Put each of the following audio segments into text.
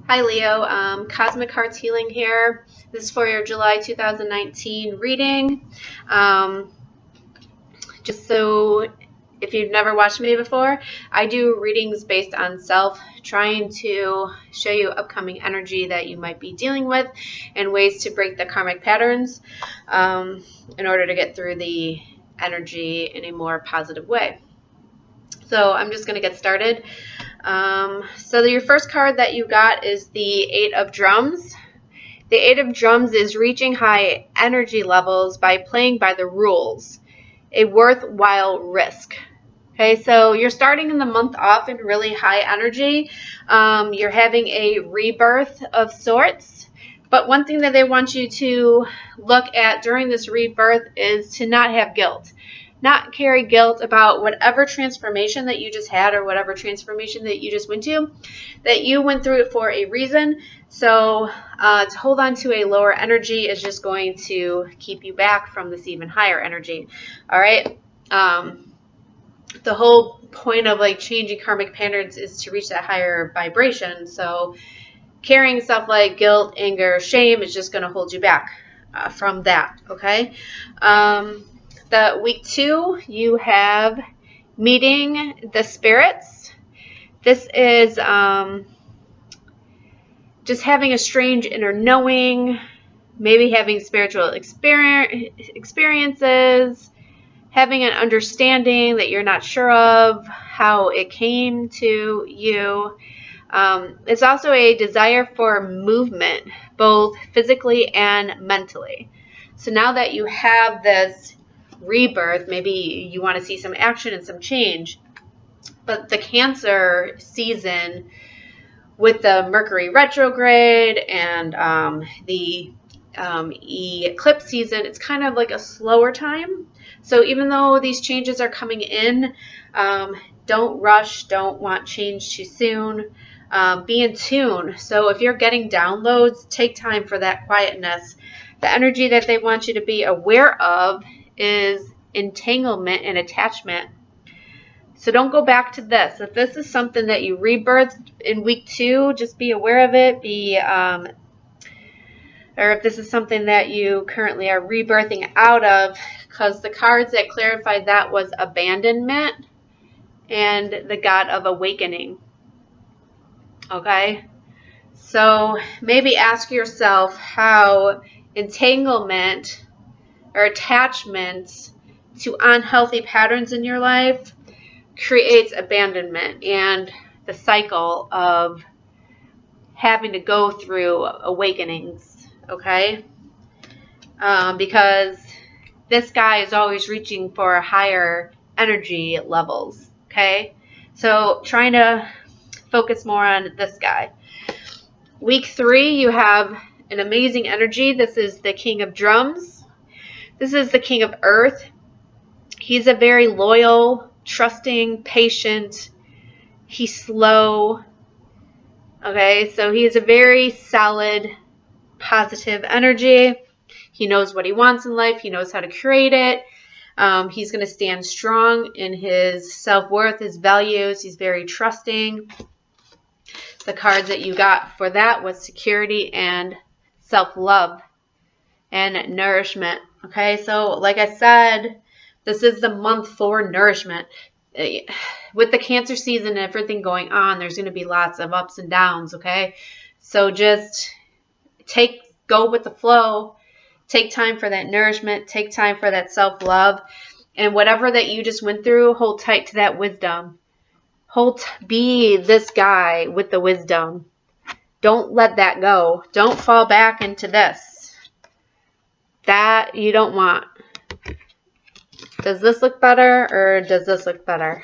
Hi Leo, Cosmic Hearts Healing here. This is for your July 2019 reading. Just so if you've never watched me before, I do readings based on self, trying to show you upcoming energy that you might be dealing with and ways to break the karmic patterns in order to get through the energy in a more positive way. So I'm just going to get started. So your first card that you got is the Eight of Drums. The Eight of Drums is reaching high energy levels by playing by the rules, a worthwhile risk. Okay, so you're starting in the month off in really high energy. You're having a rebirth of sorts. But one thing that they want you to look at during this rebirth is to not have guilt. Not carry guilt about whatever transformation that you just had or whatever transformation that you just went to, that you went through it for a reason. So to hold on to a lower energy is just going to keep you back from this even higher energy. All right. The whole point of like changing karmic patterns is to reach that higher vibration. So carrying stuff like guilt, anger, shame is just going to hold you back from that. Okay. The week 2, you have meeting the spirits. This is just having a strange inner knowing, maybe having spiritual experiences, having an understanding that you're not sure of how it came to you. It's also a desire for movement, both physically and mentally. So now that you have this rebirth, maybe you want to see some action and some change. But the Cancer season with the Mercury retrograde and the eclipse season, it's kind of like a slower time. So even though these changes are coming in, don't rush, don't want change too soon. Be in tune. So if you're getting downloads, take time for that quietness. The energy that they want you to be aware of is entanglement and attachment. So don't go back to this. If this is something that you rebirthed in week 2, just be aware of it. Or if this is something that you currently are rebirthing out of, because the cards that clarified that was abandonment and the God of awakening. Okay? So maybe ask yourself how entanglement or attachment to unhealthy patterns in your life creates abandonment and the cycle of having to go through awakenings, okay? Because this guy is always reaching for higher energy levels, okay? So trying to focus more on this guy. Week 3, you have an amazing energy. This is the King of Drums. This is the King of Earth. He's a very loyal, trusting, patient. He's slow. Okay, so he is a very solid, positive energy. He knows what he wants in life. He knows how to create it. He's going to stand strong in his self-worth, his values. He's very trusting. The cards that you got for that was security and self-love and nourishment. Okay, so like I said, this is the month for nourishment. With the Cancer season and everything going on, there's going to be lots of ups and downs, okay? So just go with the flow. Take time for that nourishment. Take time for that self-love. And whatever that you just went through, hold tight to that wisdom. Be this guy with the wisdom. Don't let that go. Don't fall back into this. That you don't want. Does this look better or does this look better?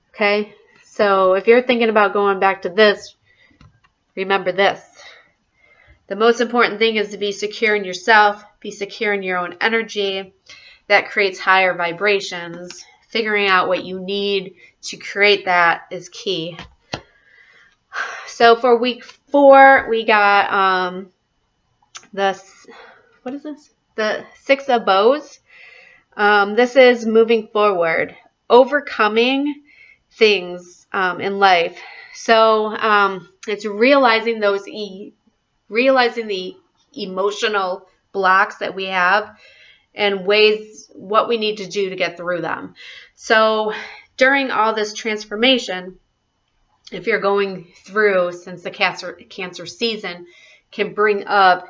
Okay, so if you're thinking about going back to this, remember this. The most important thing is to be secure in yourself, be secure in your own energy. That creates higher vibrations. Figuring out what you need to create that is key. So for week 4, we got what is this? The 6 of Bows. This is moving forward, overcoming things in life. So It's realizing realizing the emotional blocks that we have and what we need to do to get through them. So during all this transformation, if you're going through, since the cancer season can bring up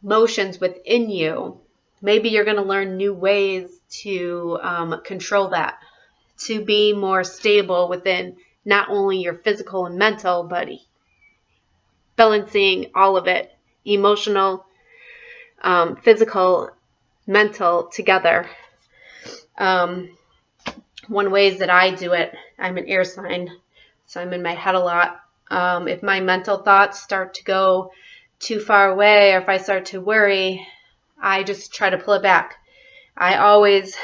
emotions within you, maybe you're going to learn new ways to control that, to be more stable within not only your physical and mental, but balancing all of it, emotional, physical, mental together. One ways that I do it, I'm an air sign, so I'm in my head a lot. If my mental thoughts start to go too far away, or if I start to worry, I just try to pull it back. I always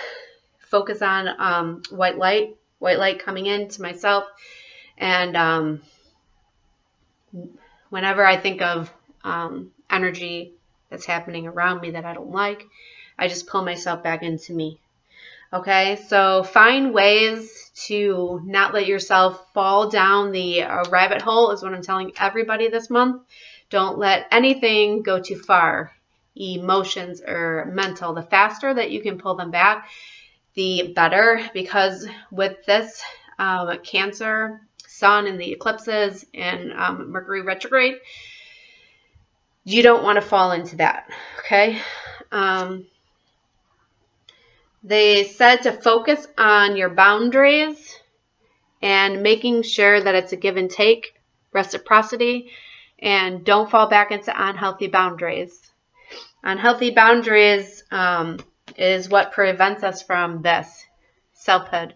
focus on white light coming into myself, and whenever I think of energy that's happening around me that I don't like, I just pull myself back into me. Okay, so find ways to not let yourself fall down the rabbit hole is what I'm telling everybody this month. Don't let anything go too far, emotions or mental. The faster that you can pull them back, the better, because with this Cancer, Sun, and the eclipses and Mercury retrograde, you don't want to fall into that, okay? They said to focus on your boundaries and making sure that it's a give and take, reciprocity, and don't fall back into unhealthy boundaries. Unhealthy boundaries is what prevents us from this selfhood.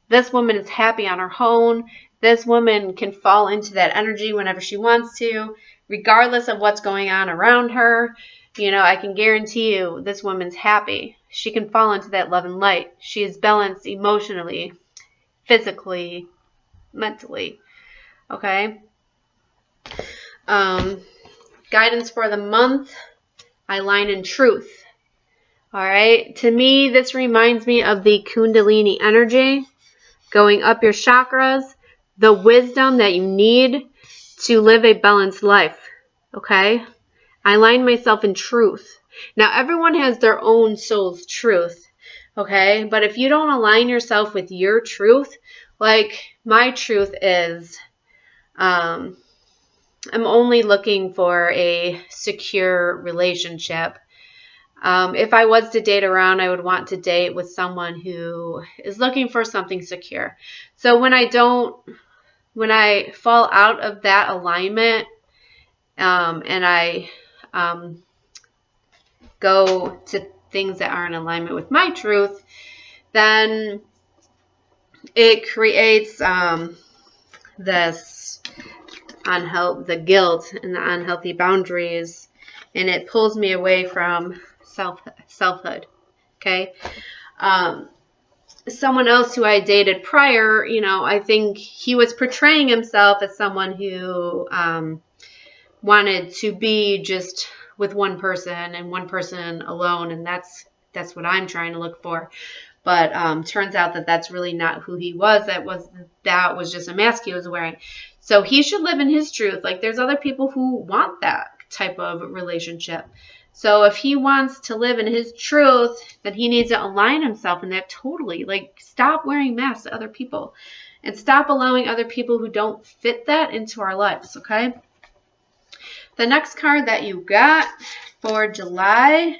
This woman is happy on her own. This woman can fall into that energy whenever she wants to, regardless of what's going on around her. You know, I can guarantee you this woman's happy. She can fall into that love and light. She is balanced emotionally, physically, mentally. Okay? Guidance for the month, I line in truth. All right? To me, this reminds me of the Kundalini energy, going up your chakras, the wisdom that you need to live a balanced life. Okay? I align myself in truth. Now, everyone has their own soul's truth, okay? But if you don't align yourself with your truth, like my truth is, I'm only looking for a secure relationship. If I was to date around, I would want to date with someone who is looking for something secure. So when I fall out of that alignment, and I go to things that are in alignment with my truth, then it creates this the guilt and the unhealthy boundaries, and it pulls me away from selfhood. Okay. Someone else who I dated prior, you know, I think he was portraying himself as someone who wanted to be just with one person and one person alone, and that's what I'm trying to look for. But turns out that that's really not who he was. That was just a mask he was wearing. So he should live in his truth. Like, there's other people who want that type of relationship. So if he wants to live in his truth, then he needs to align himself in that totally. Like, stop wearing masks to other people and stop allowing other people who don't fit that into our lives, okay? The next card that you got for July,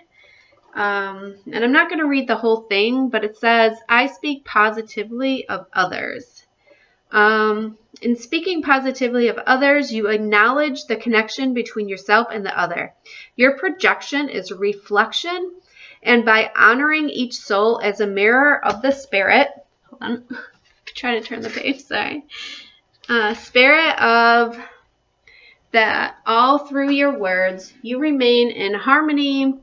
and I'm not going to read the whole thing, but it says, I speak positively of others. In speaking positively of others, you acknowledge the connection between yourself and the other. Your projection is reflection, and by honoring each soul as a mirror of the spirit, hold on, I'm trying to turn the page, sorry, spirit of that all through your words, you remain in harmony,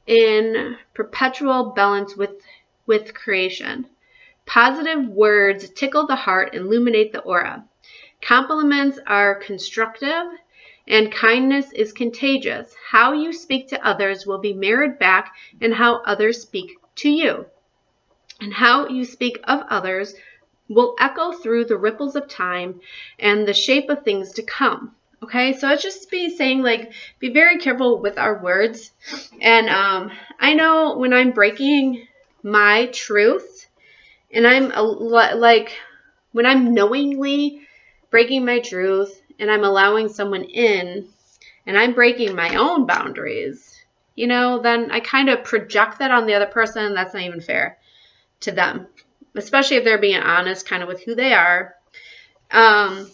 in perpetual balance with creation. Positive words tickle the heart and illuminate the aura. Compliments are constructive, and kindness is contagious. How you speak to others will be mirrored back in how others speak to you. And how you speak of others will echo through the ripples of time and the shape of things to come. Okay, so it's just be saying, like, be very careful with our words. And I know when I'm breaking my truth, and I'm like, when I'm knowingly breaking my truth and I'm allowing someone in and I'm breaking my own boundaries, you know, then I kind of project that on the other person. And that's not even fair to them, especially if they're being honest kind of with who they are. I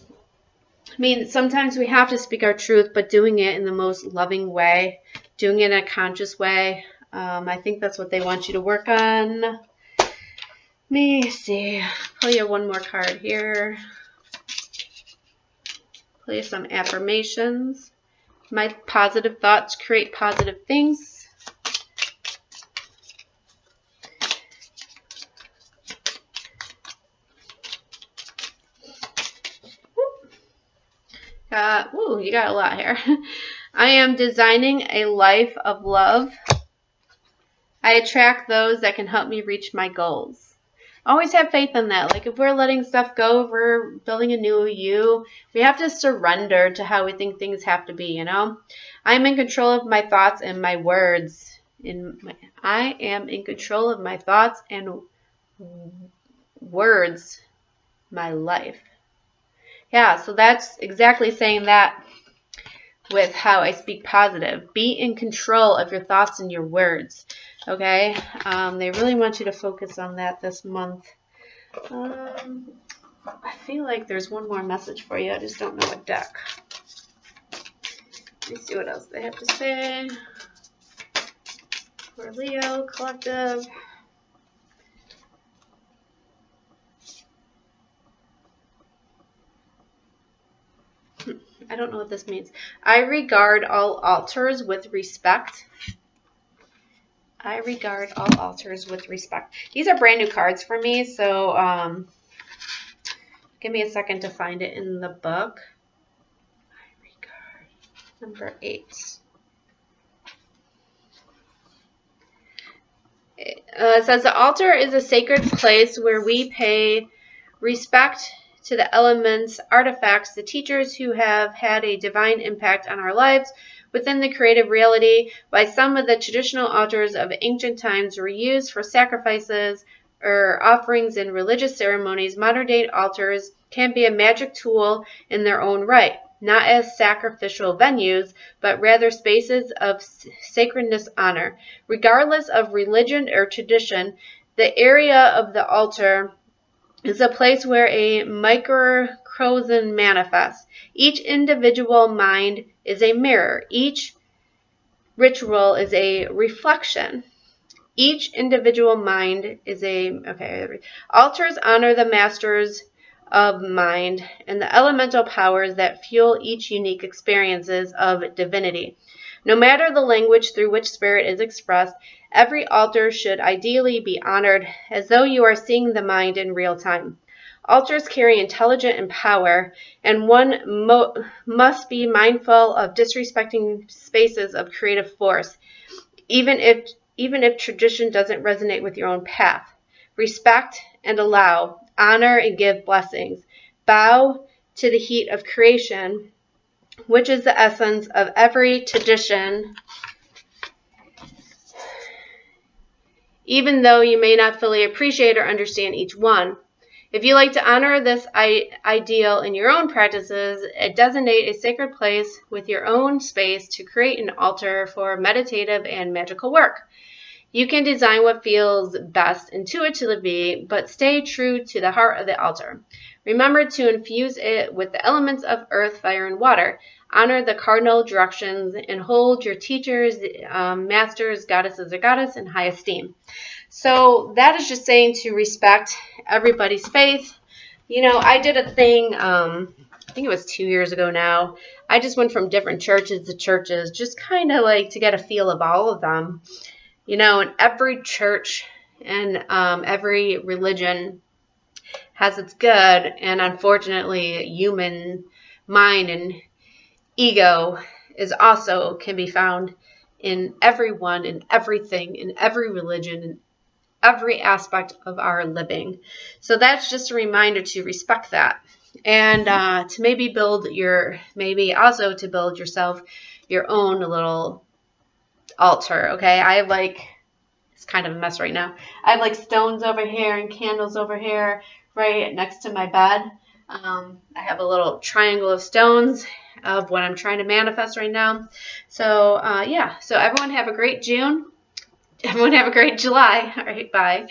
mean, sometimes we have to speak our truth, but doing it in the most loving way, doing it in a conscious way. I think that's what they want you to work on. Let me see. Pull you one more card here. Pull you some affirmations. My positive thoughts create positive things. You got a lot here. I am designing a life of love. I attract those that can help me reach my goals. Always have faith in that. Like, if we're letting stuff go, if we're building a new you, we have to surrender to how we think things have to be, you know? I'm in control of my thoughts and my words. I am in control of my thoughts and words, my life. Yeah, so that's exactly saying that with how I speak positive. Be in control of your thoughts and your words. Okay? They really want you to focus on that this month. I feel like there's one more message for you. I just don't know what deck. Let me see what else they have to say. For Leo Collective. I don't know what this means. I regard all altars with respect. I regard all altars with respect. These are brand new cards for me, so give me a second to find it in the book. I regard number 8. It says the altar is a sacred place where we pay respect to the elements, artifacts, the teachers who have had a divine impact on our lives within the creative reality. While some of the traditional altars of ancient times were used for sacrifices or offerings in religious ceremonies, modern-day altars can be a magic tool in their own right, not as sacrificial venues, but rather spaces of sacredness honor. Regardless of religion or tradition, the area of the altar is a place where a microcosm manifests. Each individual mind is a mirror. Each ritual is a reflection. Each individual mind is altars honor the masters of mind and the elemental powers that fuel each unique experiences of divinity. No matter the language through which spirit is expressed, every altar should ideally be honored as though you are seeing the mind in real time. Altars carry intelligence and power, and one must be mindful of disrespecting spaces of creative force, even if tradition doesn't resonate with your own path. Respect and allow, honor and give blessings. Bow to the heat of creation, which is the essence of every tradition, even though you may not fully appreciate or understand each one. If you like to honor this ideal in your own practices, designate a sacred place with your own space to create an altar for meditative and magical work. You can design what feels best intuitively, but stay true to the heart of the altar. Remember to infuse it with the elements of earth, fire, and water. Honor the cardinal directions and hold your teachers, masters, goddesses, or goddess in high esteem. So that is just saying to respect everybody's faith. You know, I did a thing, I think it was 2 years ago now. I just went from different churches to churches, just kind of like to get a feel of all of them. You know, and every church and every religion has its good, and unfortunately, human mind and ego is also can be found in everyone and everything, in every religion, every aspect of our living. So that's just a reminder to respect that. And to maybe also to build yourself your own little altar, okay? It's kind of a mess right now. I have like stones over here and candles over here right next to my bed. I have a little triangle of stones of what I'm trying to manifest right now. So yeah, so everyone have a great June. Everyone have a great July. All right, bye.